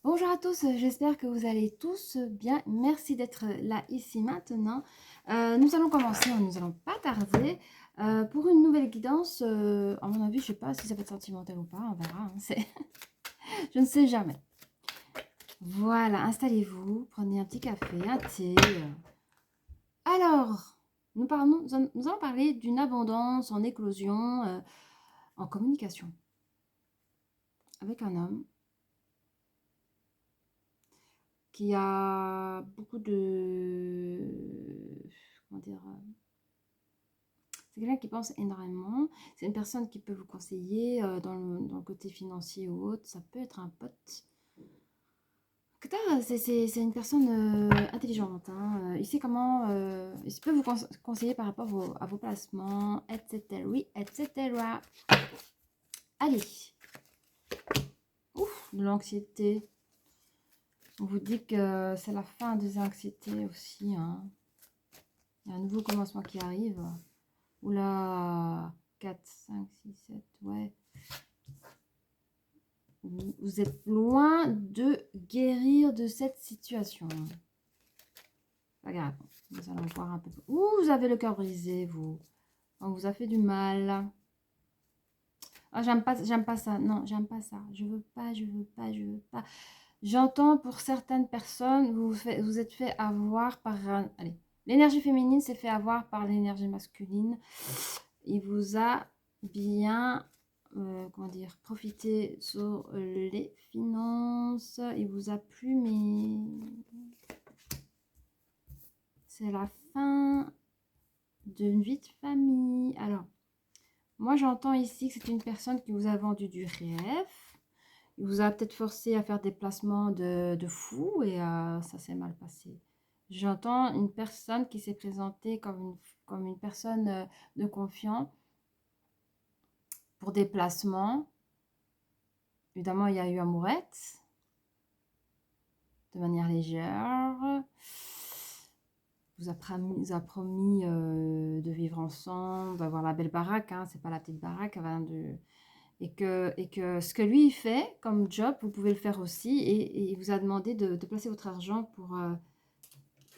Bonjour à tous, j'espère que vous allez tous bien. Merci d'être là ici maintenant. Nous allons commencer, nous allons pas tarder pour une nouvelle guidance. À mon avis, je sais pas si ça va être sentimental ou pas, on verra. Je ne sais jamais. Voilà, installez-vous, prenez un petit café, un thé. Alors, nous allons parler d'une abondance en éclosion, en communication avec un homme qui a beaucoup de... Comment dire, c'est quelqu'un qui pense énormément. C'est une personne qui peut vous conseiller dans le côté financier ou autre. Ça peut être un pote. C'est une personne intelligente. Hein. Il sait comment... il peut vous conseiller par rapport à vos placements, etc. Oui, etc. Allez. Ouf, de l'anxiété. On vous dit que c'est la fin des anxiétés aussi. Hein. Il y a un nouveau commencement qui arrive. Oula, 4, 5, 6, 7, ouais. Vous êtes loin de guérir de cette situation. Pas grave, nous allons voir un peu. Ouh, vous avez le cœur brisé, vous. On vous a fait du mal. Ah, j'aime pas ça. Non, j'aime pas ça. Je veux pas, je veux pas, je veux pas. J'entends pour certaines personnes, vous êtes fait avoir par... allez, l'énergie féminine s'est fait avoir par l'énergie masculine. Il vous a bien, comment dire, profité sur les finances. Il vous a plu, mais c'est la fin d'une vie de famille. Alors, moi j'entends ici que c'est une personne qui vous a vendu du rêve. Il vous a peut-être forcé à faire des placements de fou et ça s'est mal passé. J'entends une personne qui s'est présentée comme une personne de confiance pour des placements. Évidemment, il y a eu amourette de manière légère. Vous a promis de vivre ensemble, d'avoir la belle baraque. Hein, c'est pas la petite baraque. Et que ce que lui il fait comme job, vous pouvez le faire aussi. Et il vous a demandé de placer votre argent pour...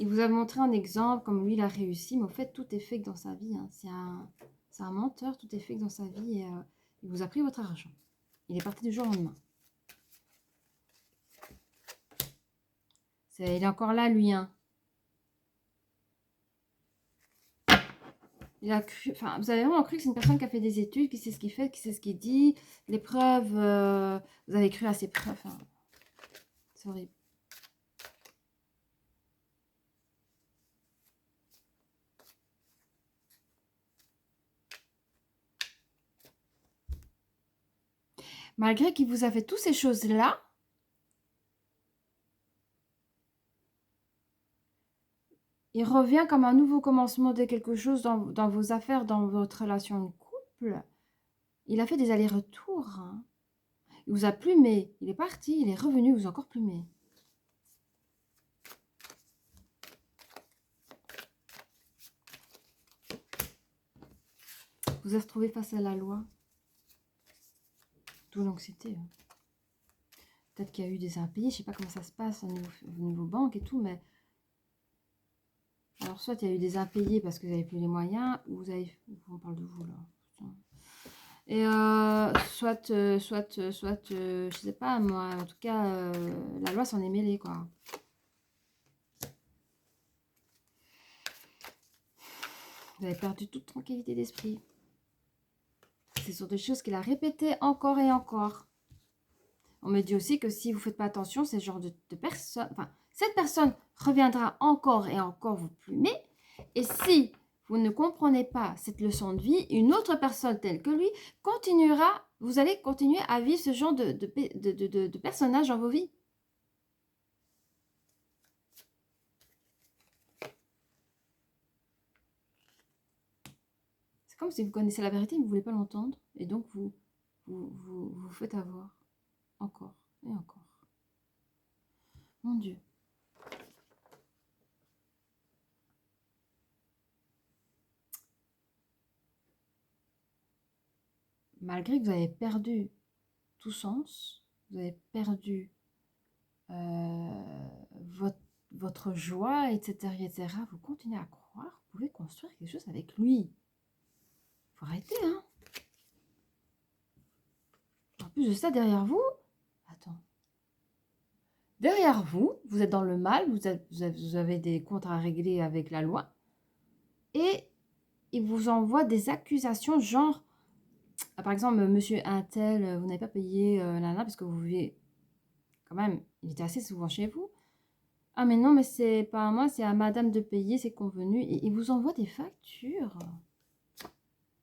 il vous a montré un exemple comme lui il a réussi. Mais au fait, tout est fake dans sa vie. Hein. C'est un menteur, tout est fake dans sa vie. Et il vous a pris votre argent. Il est parti du jour au lendemain. Il est encore là, lui. Hein. Il a cru, enfin, vous avez vraiment cru que c'est une personne qui a fait des études, qui sait ce qu'il fait, qui sait ce qu'il dit. Les preuves, vous avez cru à ses preuves. Hein. C'est horrible. Malgré qu'il vous a fait toutes ces choses-là, il revient comme un nouveau commencement de quelque chose dans vos affaires, dans votre relation de couple. Il a fait des allers-retours. Hein. Il vous a plumé. Il est parti, il est revenu, il vous a encore plumé. Vous êtes retrouvé face à la loi. D'où l'anxiété. Hein. Peut-être qu'il y a eu des impayés, je ne sais pas comment ça se passe au niveau banque et tout, mais... Alors, soit il y a eu des impayés parce que vous n'avez plus les moyens, ou vous avez... On parle de vous, là. Putain. Et je sais pas, moi, en tout cas, la loi s'en est mêlée, quoi. Vous avez perdu toute tranquillité d'esprit. Ce sont des choses qu'il a répétées encore et encore. On me dit aussi que si vous ne faites pas attention, c'est ce genre de personne... Enfin, cette personne reviendra encore et encore vous plumer. Et si vous ne comprenez pas cette leçon de vie, une autre personne telle que lui continuera, vous allez continuer à vivre ce genre de personnage dans vos vies. C'est comme si vous connaissez la vérité, mais vous ne voulez pas l'entendre. Et donc, vous faites avoir. Encore et encore. Mon Dieu. Malgré que vous avez perdu tout sens, vous avez perdu votre joie, etc., etc., vous continuez à croire, vous pouvez construire quelque chose avec lui. Faut arrêter, hein. En plus de ça, derrière vous, attends. Derrière vous, vous êtes dans le mal, vous avez des comptes à régler avec la loi, et il vous envoie des accusations, genre, par exemple, monsieur Untel, vous n'avez pas payé Nana parce que vous vivez, quand même, il était assez souvent chez vous. Ah mais non, mais c'est pas à moi, c'est à madame de payer, c'est convenu. Et il vous envoie des factures.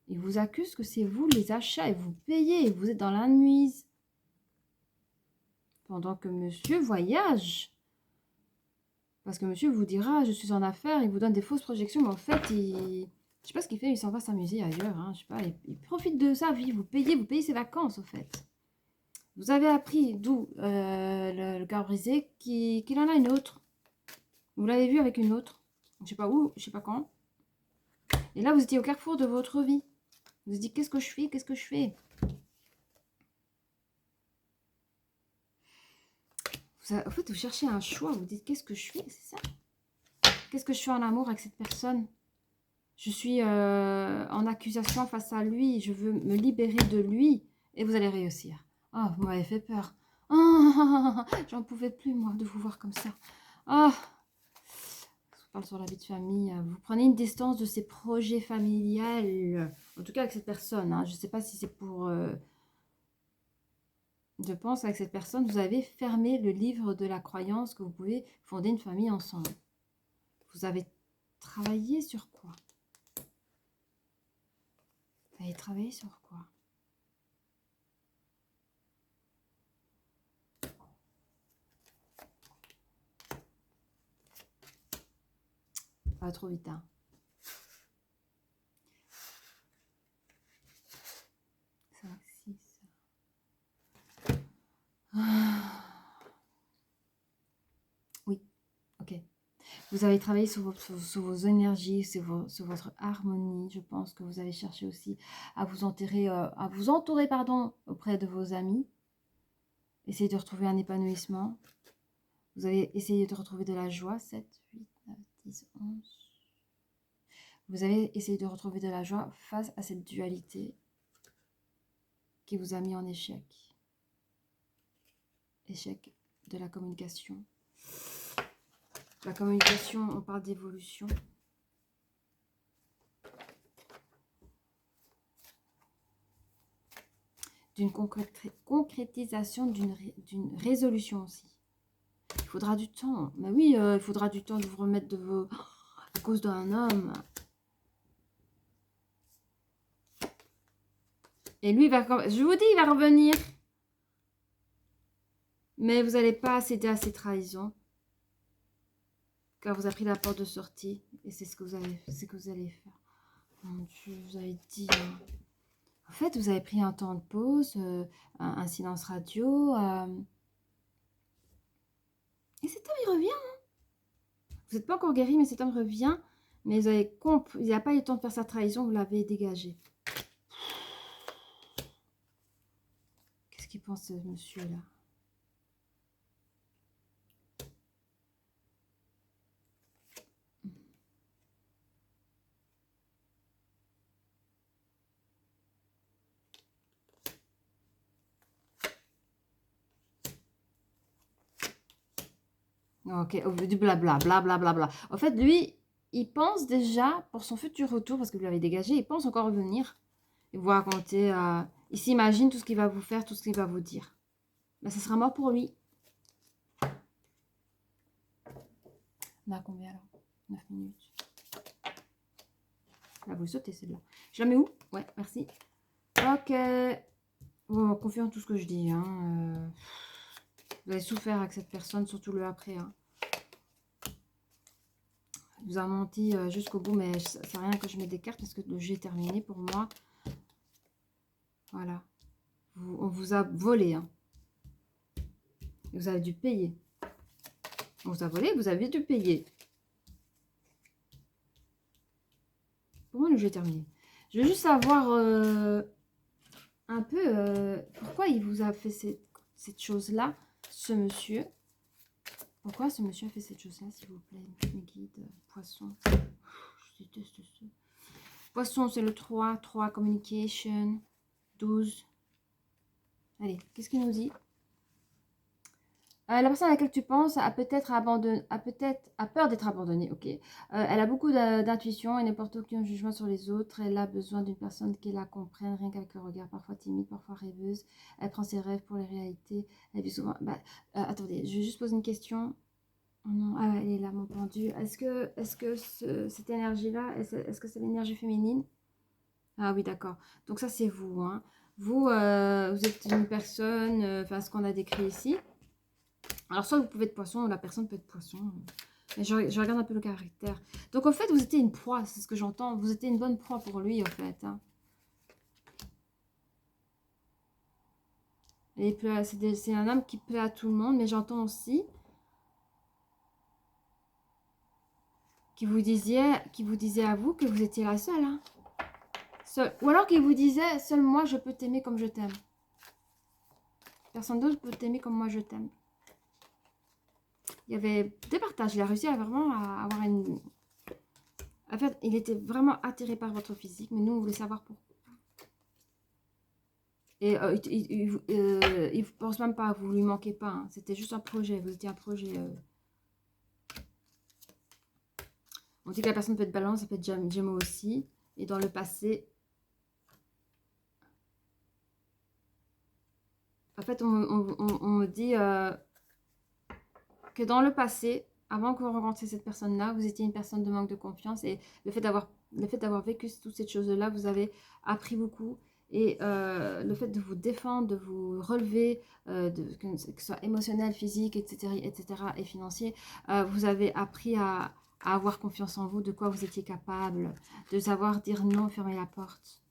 Il vous accuse que c'est vous les achats et vous payez et vous êtes dans la nuise. Pendant que monsieur voyage. Parce que monsieur vous dira, je suis en affaires, il vous donne des fausses projections, mais en fait, je sais pas ce qu'il fait, il s'en va s'amuser ailleurs. Hein, je sais pas, il profite de sa vie, vous payez ses vacances, au fait. Vous avez appris d'où le cœur brisé qu'il en a une autre. Vous l'avez vu avec une autre. Je sais pas où, je sais pas quand. Et là, vous étiez au carrefour de votre vie. Vous vous dites, qu'est-ce que je fais? Qu'est-ce que je fais? En fait, vous cherchez un choix. Vous dites, qu'est-ce que je fais? C'est ça? Qu'est-ce que je fais en amour avec cette personne? Je suis en accusation face à lui. Je veux me libérer de lui. Et vous allez réussir. Oh, vous m'avez fait peur. Oh, j'en pouvais plus, moi, de vous voir comme ça. Oh, je vous parle sur la vie de famille. Vous prenez une distance de ces projets familiales. En tout cas, avec cette personne. Hein. Je ne sais pas si c'est pour... je pense qu'avec cette personne, vous avez fermé le livre de la croyance que vous pouvez fonder une famille ensemble. Vous avez travaillé sur quoi? Vous avez travaillé sur quoi? Ça va trop vite, hein. 5, 6. Oui, ok. Vous avez travaillé sur vos énergies, sur votre harmonie. Je pense que vous avez cherché aussi à vous entourer pardon, auprès de vos amis. Essayez de retrouver un épanouissement. Vous avez essayé de retrouver de la joie. 7, 8, 9, 10, 11. Vous avez essayé de retrouver de la joie face à cette dualité qui vous a mis en échec. Échec de la communication. La communication, on parle d'évolution. D'une concrétisation, d'une résolution aussi. Il faudra du temps. Mais oui, il faudra du temps de vous remettre de vos... à cause d'un homme. Et lui, je vous dis, il va revenir. Mais vous n'allez pas céder à ces trahisons. Car vous avez pris la porte de sortie. Et c'est ce que vous allez faire. Mon Dieu, vous avez dit... En fait, vous avez pris un temps de pause, un silence radio. Et cet homme, il revient. Hein. Vous n'êtes pas encore guéri, mais cet homme revient. Mais vous avez il n'a pas eu le temps de faire sa trahison, vous l'avez dégagé. Qu'est-ce qu'il pense, ce monsieur-là? Ok, du blabla, blablabla. En fait, lui, il pense déjà pour son futur retour, parce que vous l'avez dégagé, il pense encore revenir. Et vous raconter, il s'imagine tout ce qu'il va vous faire, tout ce qu'il va vous dire. Mais ça sera mort pour lui. On a combien alors? 9 minutes. Là, vous sautez celle-là. Je la mets où? Ouais, merci. Ok. Bon, confirme tout ce que je dis. Hein. Vous avez souffert avec cette personne, surtout le après. Hein. Il vous a menti jusqu'au bout, mais ça sert à rien que je mette des cartes parce que le jeu est terminé pour moi. Voilà. On vous a volé. Hein. Vous avez dû payer. On vous a volé, vous avez dû payer. Pour moi, le jeu est terminé. Je veux juste savoir un peu pourquoi il vous a fait cette chose-là, ce monsieur. Pourquoi ce monsieur a fait cette chose-là, s'il vous plaît? Mes guides, poisson. Je déteste ça. Poisson, c'est le 3. 3, communication. 12. Allez, qu'est-ce qu'il nous dit? La personne à laquelle tu penses a peut-être peur d'être abandonnée. Ok. Elle a beaucoup d'intuition et n'est porte aucun jugement sur les autres. Elle a besoin d'une personne qui la comprenne, rien qu'avec le regard. Parfois timide, parfois rêveuse. Elle prend ses rêves pour les réalités. Elle vit souvent. Attendez, je vais juste poser une question. Oh non, ah, elle est là, mon pendu. Est-ce que cette énergie-là, est-ce que c'est l'énergie féminine? Ah oui, d'accord. Donc ça, c'est vous. Hein. Vous, vous êtes une personne, enfin ce qu'on a décrit ici. Alors, soit vous pouvez être poisson, ou la personne peut être poisson. Mais je regarde un peu le caractère. Donc, en fait, vous étiez une proie, c'est ce que j'entends. Vous étiez une bonne proie pour lui, en fait. Hein. Et c'est un homme qui plaît à tout le monde, mais j'entends aussi qu'il vous disait à vous que vous étiez la seule. Hein. Ou alors qu'il vous disait, seul moi, je peux t'aimer comme je t'aime. Personne d'autre peut t'aimer comme moi, je t'aime. Il y avait des partages. Il a réussi à vraiment avoir une... En fait, il était vraiment attiré par votre physique, mais nous, on voulait savoir pourquoi. Et il ne pense même pas, vous lui manquez pas. Hein. C'était juste un projet, vous étiez un projet. On dit que la personne peut être balance, ça peut être Gémeaux aussi. Et dans le passé... En fait, on me dit que dans le passé, avant que vous rencontriez cette personne-là, vous étiez une personne de manque de confiance. Et le fait d'avoir vécu toutes ces choses-là, vous avez appris beaucoup. Et le fait de vous défendre, de vous relever, que ce soit émotionnel, physique, etc. et financier, vous avez appris à avoir confiance en vous, de quoi vous étiez capable, de savoir dire non, fermer la porte.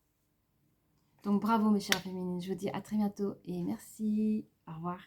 Donc bravo mes chères féminines, je vous dis à très bientôt et merci, au revoir.